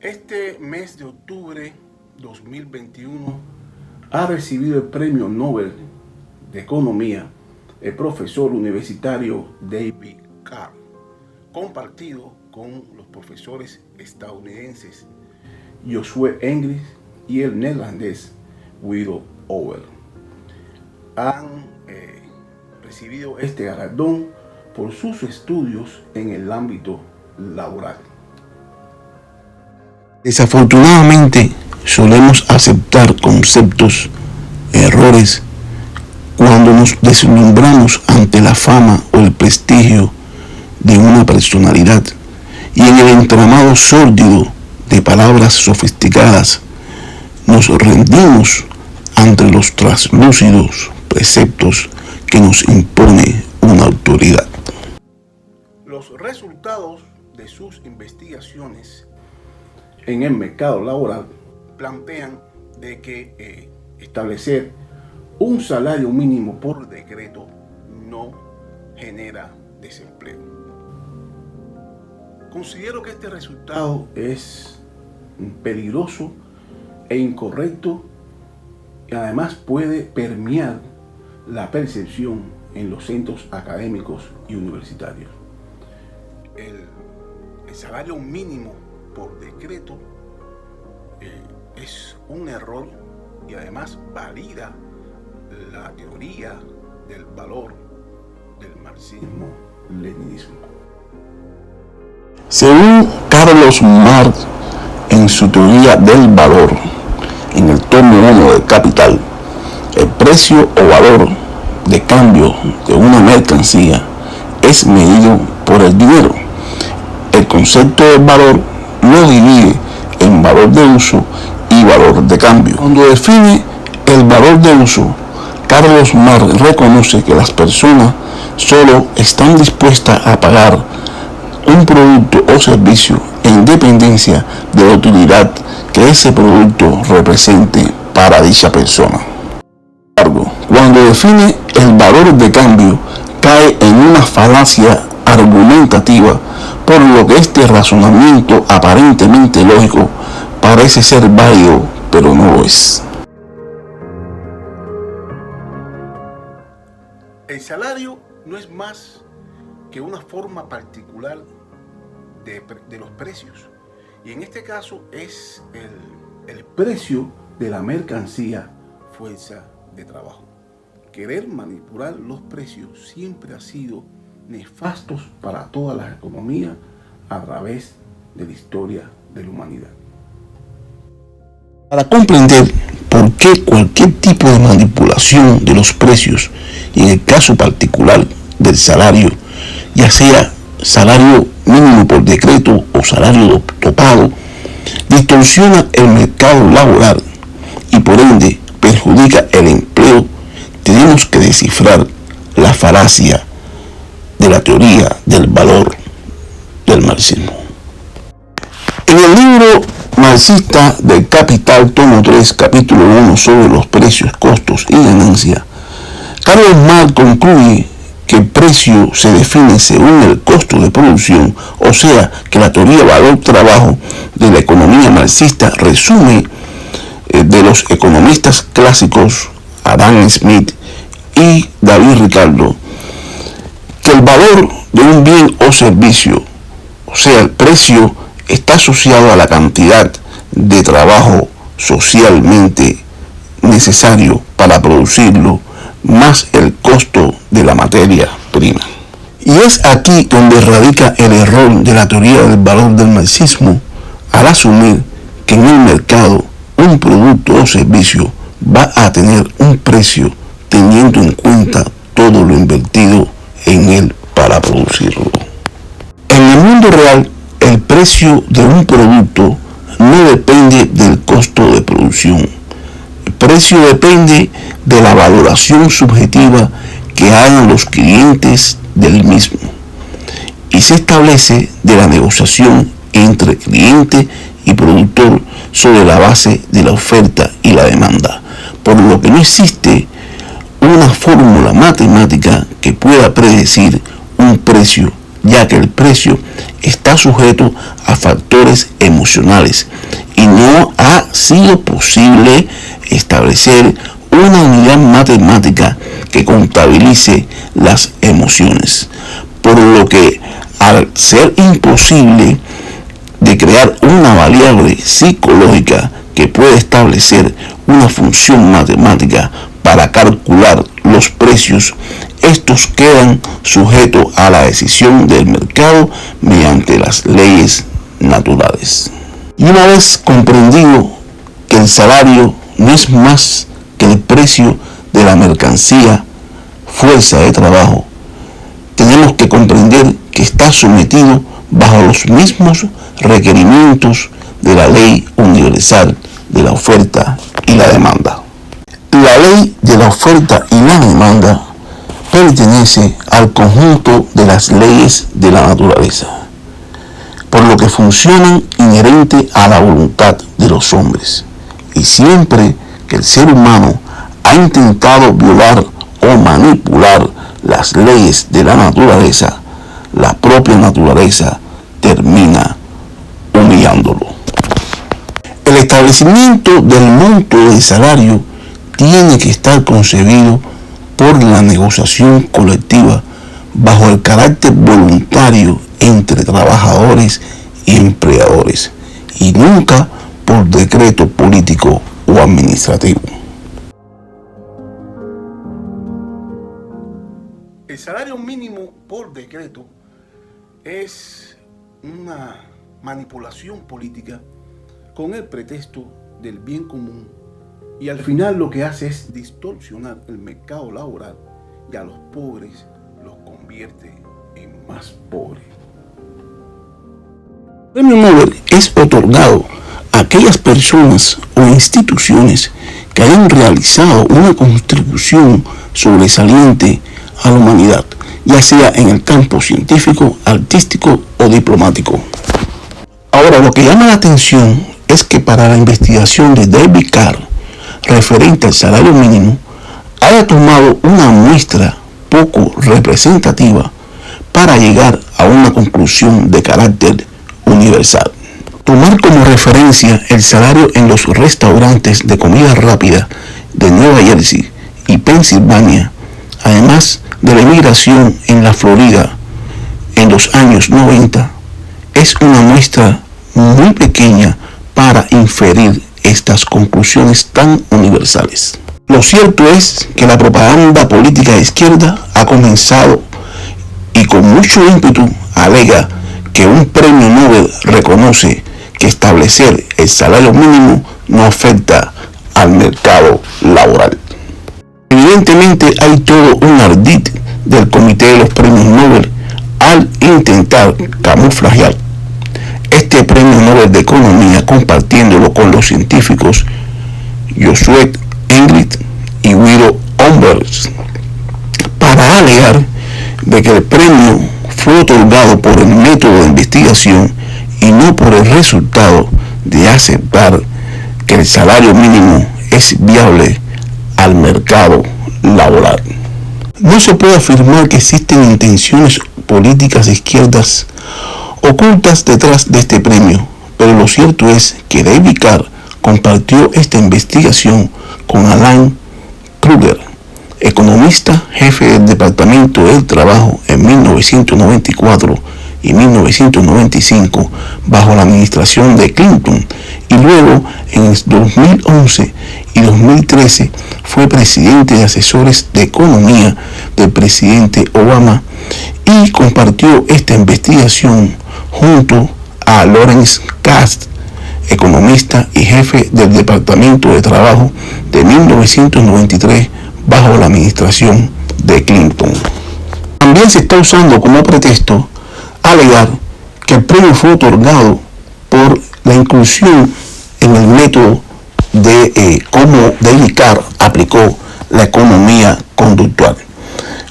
Este mes de octubre 2021 ha recibido el Premio Nobel de Economía el profesor universitario David Carr, compartido con los profesores estadounidenses Joshua Engels y el neerlandés Guido Hoover. Han recibido este galardón por sus estudios en el ámbito laboral. Desafortunadamente, solemos aceptar conceptos, errores, cuando nos deslumbramos ante la fama o el prestigio de una personalidad y en el entramado sórdido de palabras sofisticadas nos rendimos ante los translúcidos preceptos que nos impone una autoridad. Los resultados de sus investigaciones en el mercado laboral plantean de que establecer un salario mínimo por decreto no genera desempleo. Considero que este resultado es peligroso e incorrecto y además puede permear la percepción en los centros académicos y universitarios. El salario mínimo por decreto es un error y además valida la teoría del valor del marxismo-leninismo. Según Carlos Marx, en su teoría del valor, en el tomo 1 del Capital, el precio o valor de cambio de una mercancía es medido por el dinero. El concepto del valor lo divide en valor de uso y valor de cambio. Cuando define el valor de uso, Carlos Marx reconoce que las personas solo están dispuestas a pagar un producto o servicio en dependencia de la utilidad que ese producto represente para dicha persona. Sin embargo, cuando define el valor de cambio, cae en una falacia argumentativa, por lo que este razonamiento aparentemente lógico parece ser válido, pero no lo es. El salario no es más que una forma particular de los precios, y en este caso es el precio de la mercancía fuerza de trabajo. Querer manipular los precios siempre ha sido nefastos para todas las economías a través de la historia de la humanidad. Para comprender por qué cualquier tipo de manipulación de los precios, y en el caso particular del salario, ya sea salario mínimo por decreto o salario topado, distorsiona el mercado laboral y por ende perjudica el empleo, tenemos que descifrar la falacia de la teoría del valor del marxismo. En el libro marxista del Capital, tomo 3, capítulo 1, sobre los precios, costos y ganancias, Carlos Marx concluye que el precio se define según el costo de producción, o sea que la teoría valor-trabajo de la economía marxista resume de los economistas clásicos Adam Smith y David Ricardo, que el valor de un bien o servicio, o sea el precio, está asociado a la cantidad de trabajo socialmente necesario para producirlo, más el costo de la materia prima. Y es aquí donde radica el error de la teoría del valor del marxismo, al asumir que en el mercado un producto o servicio va a tener un precio teniendo en cuenta todo lo invertido en él para producirlo. En el mundo real, el precio de un producto no depende del costo de producción. El precio depende de la valoración subjetiva que hagan los clientes del mismo y se establece de la negociación entre cliente y productor sobre la base de la oferta y la demanda, por lo que no existe una fórmula matemática que pueda predecir un precio ya que el precio está sujeto a factores emocionales y no ha sido posible establecer una unidad matemática que contabilice las emociones, por lo que al ser imposible de crear una variable psicológica que pueda establecer una función matemática para calcular los precios, estos quedan sujetos a la decisión del mercado mediante las leyes naturales. Y una vez comprendido que el salario no es más que el precio de la mercancía, fuerza de trabajo, tenemos que comprender que está sometido bajo los mismos requerimientos de la ley universal de la oferta y la demanda. La ley de la oferta y la demanda pertenece al conjunto de las leyes de la naturaleza, por lo que funcionan inherente a la voluntad de los hombres, y siempre que el ser humano ha intentado violar o manipular las leyes de la naturaleza, la propia naturaleza termina humillándolo. El establecimiento del monto del salario tiene que estar concebido por la negociación colectiva bajo el carácter voluntario entre trabajadores y empleadores, y nunca por decreto político o administrativo. El salario mínimo por decreto es una manipulación política con el pretexto del bien común, y al final lo que hace es distorsionar el mercado laboral y a los pobres los convierte en más pobres. El premio Nobel es otorgado a aquellas personas o instituciones que hayan realizado una contribución sobresaliente a la humanidad, ya sea en el campo científico, artístico o diplomático. Ahora, lo que llama la atención es que para la investigación de David Carr referente al salario mínimo, haya tomado una muestra poco representativa para llegar a una conclusión de carácter universal. Tomar como referencia el salario en los restaurantes de comida rápida de Nueva Jersey y Pensilvania, además de la emigración en la Florida en los años 90, es una muestra muy pequeña para inferir estas conclusiones tan universales. Lo cierto es que la propaganda política de izquierda ha comenzado y con mucho ímpetu alega que un premio Nobel reconoce que establecer el salario mínimo no afecta al mercado laboral. Evidentemente hay todo un ardid del Comité de los Premios Nobel al intentar camuflajear este premio Nobel de Economía, compartiéndolo con los científicos Josué Ingrid y Guido Ombers, para alegar de que el premio fue otorgado por el método de investigación y no por el resultado de aceptar que el salario mínimo es viable al mercado laboral. No se puede afirmar que existen intenciones políticas de izquierdas ocultas detrás de este premio, pero lo cierto es que David Carr compartió esta investigación con Alan Krueger, economista jefe del Departamento del Trabajo en 1994 y 1995 bajo la administración de Clinton, y luego en 2011 y 2013 fue presidente de asesores de economía del presidente Obama, y compartió esta investigación junto a Lawrence Kasdan, economista y jefe del Departamento de Trabajo de 1993 bajo la administración de Clinton. También se está usando como pretexto alegar que el premio fue otorgado por la inclusión en el método de cómo David Carr aplicó la economía conductual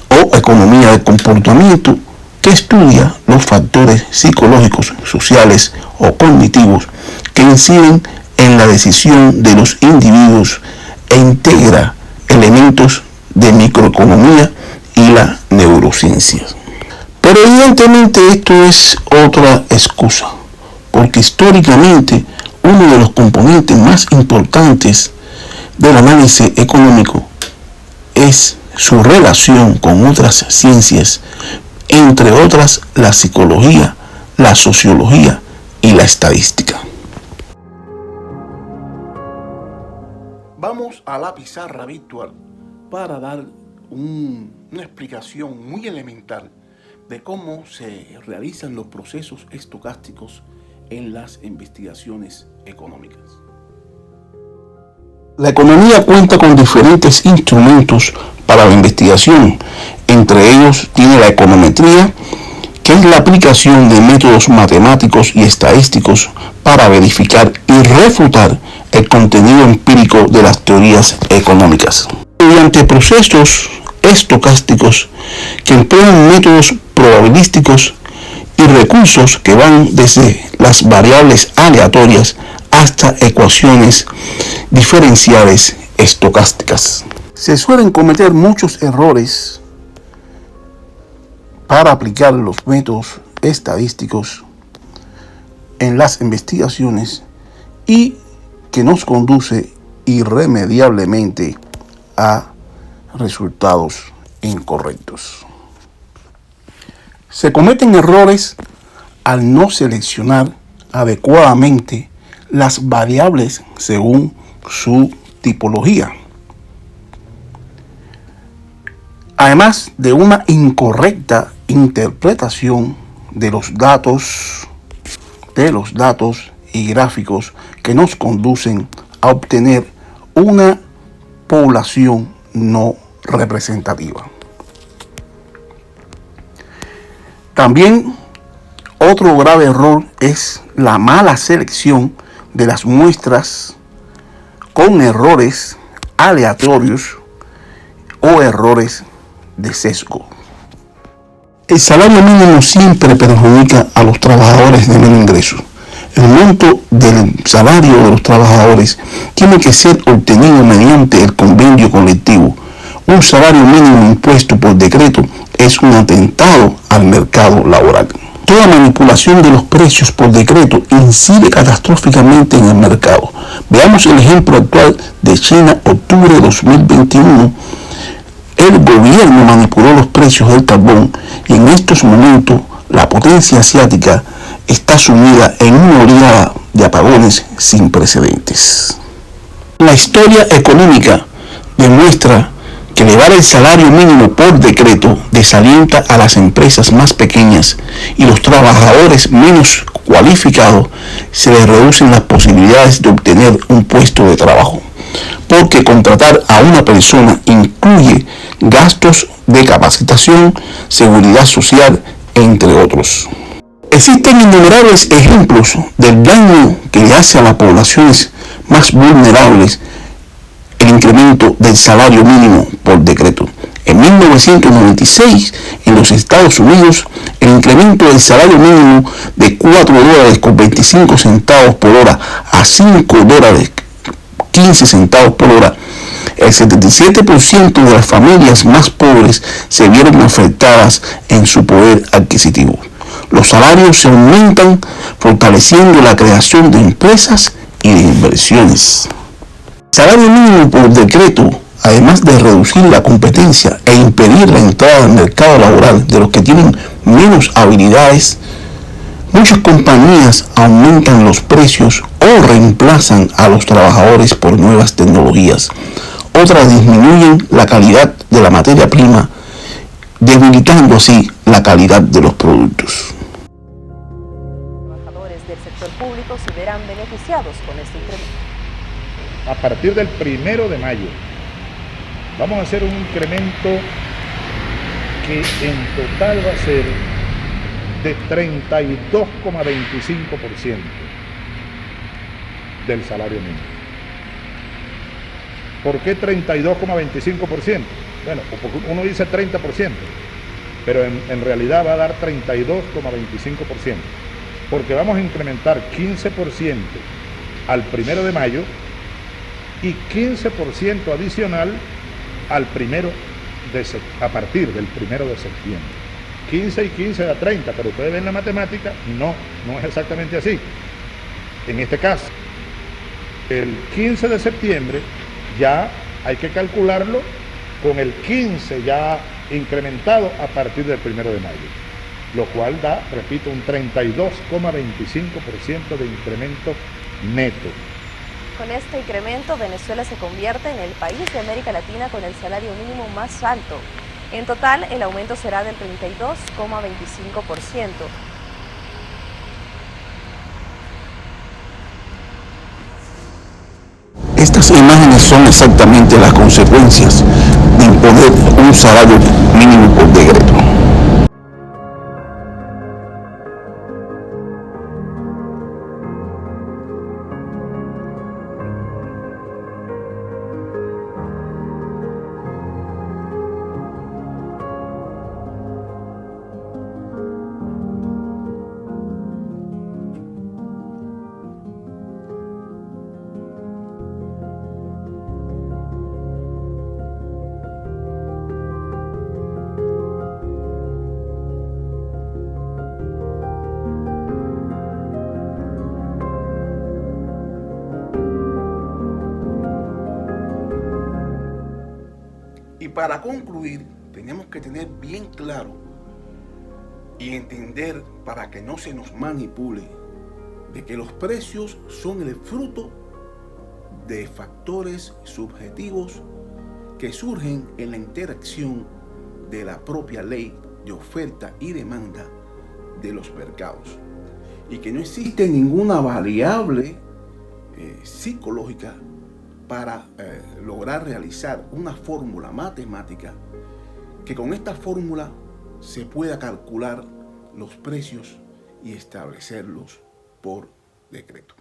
o economía de comportamiento, que estudia los factores psicológicos, sociales o cognitivos que inciden en la decisión de los individuos e integra elementos de microeconomía y la neurociencia. Pero evidentemente esto es otra excusa, porque históricamente uno de los componentes más importantes del análisis económico es su relación con otras ciencias, entre otras la psicología, la sociología y la estadística. Vamos a la pizarra virtual para dar una explicación muy elemental de cómo se realizan los procesos estocásticos en las investigaciones económicas. La economía cuenta con diferentes instrumentos para la investigación. Entre ellos tiene la econometría, que es la aplicación de métodos matemáticos y estadísticos para verificar y refutar el contenido empírico de las teorías económicas. Mediante procesos estocásticos que emplean métodos probabilísticos y recursos que van desde las variables aleatorias hasta ecuaciones diferenciales estocásticas. Se suelen cometer muchos errores para aplicar los métodos estadísticos en las investigaciones y que nos conduce irremediablemente a resultados incorrectos. Se cometen errores al no seleccionar adecuadamente las variables según su tipología. Además de una incorrecta interpretación de los datos y gráficos que nos conducen a obtener una población no representativa. También otro grave error es la mala selección de las muestras con errores aleatorios o errores de sesgo. El salario mínimo siempre perjudica a los trabajadores de menor ingreso. El monto del salario de los trabajadores tiene que ser obtenido mediante el convenio colectivo. Un salario mínimo impuesto por decreto es un atentado al mercado laboral. Toda manipulación de los precios por decreto incide catastróficamente en el mercado. Veamos el ejemplo actual de China, octubre de 2021. El gobierno manipuló los precios del carbón y en estos momentos la potencia asiática está sumida en una oleada de apagones sin precedentes. La historia económica demuestra que elevar el salario mínimo por decreto desalienta a las empresas más pequeñas y los trabajadores menos cualificados se les reducen las posibilidades de obtener un puesto de trabajo, porque contratar a una persona incluye gastos de capacitación, seguridad social, entre otros. Existen innumerables ejemplos del daño que le hace a las poblaciones más vulnerables el incremento del salario mínimo por decreto. En 1996, en los Estados Unidos, el incremento del salario mínimo de $4.25 por hora a $5.15 por hora, el 77% de las familias más pobres se vieron afectadas en su poder adquisitivo. Los salarios se aumentan, fortaleciendo la creación de empresas y de inversiones. El salario mínimo por decreto, además de reducir la competencia e impedir la entrada al mercado laboral de los que tienen menos habilidades, muchas compañías aumentan los precios o reemplazan a los trabajadores por nuevas tecnologías. Otras disminuyen la calidad de la materia prima, debilitando así la calidad de los productos. Los trabajadores del sector público se verán beneficiados con este incremento. A partir del 1 de mayo vamos a hacer un incremento que en total va a ser de 32,25% del salario mínimo. ¿Por qué 32,25%? Bueno, uno dice 30%, pero en realidad va a dar 32,25%, porque vamos a incrementar 15% al 1 de mayo y 15% adicional a partir del 1 de septiembre. 15 y 15 da 30, pero ustedes ven la matemática, no es exactamente así. En este caso, el 15 de septiembre ya hay que calcularlo con el 15 ya incrementado a partir del 1 de mayo, lo cual da, repito, un 32,25% de incremento neto. Con este incremento, Venezuela se convierte en el país de América Latina con el salario mínimo más alto. En total, el aumento será del 32,25%. Estas imágenes son exactamente las consecuencias de imponer un salario mínimo por decreto. Y para concluir, tenemos que tener bien claro y entender, para que no se nos manipule, de que los precios son el fruto de factores subjetivos que surgen en la interacción de la propia ley de oferta y demanda de los mercados, y que no existe ninguna variable psicológica para lograr realizar una fórmula matemática que con esta fórmula se pueda calcular los precios y establecerlos por decreto.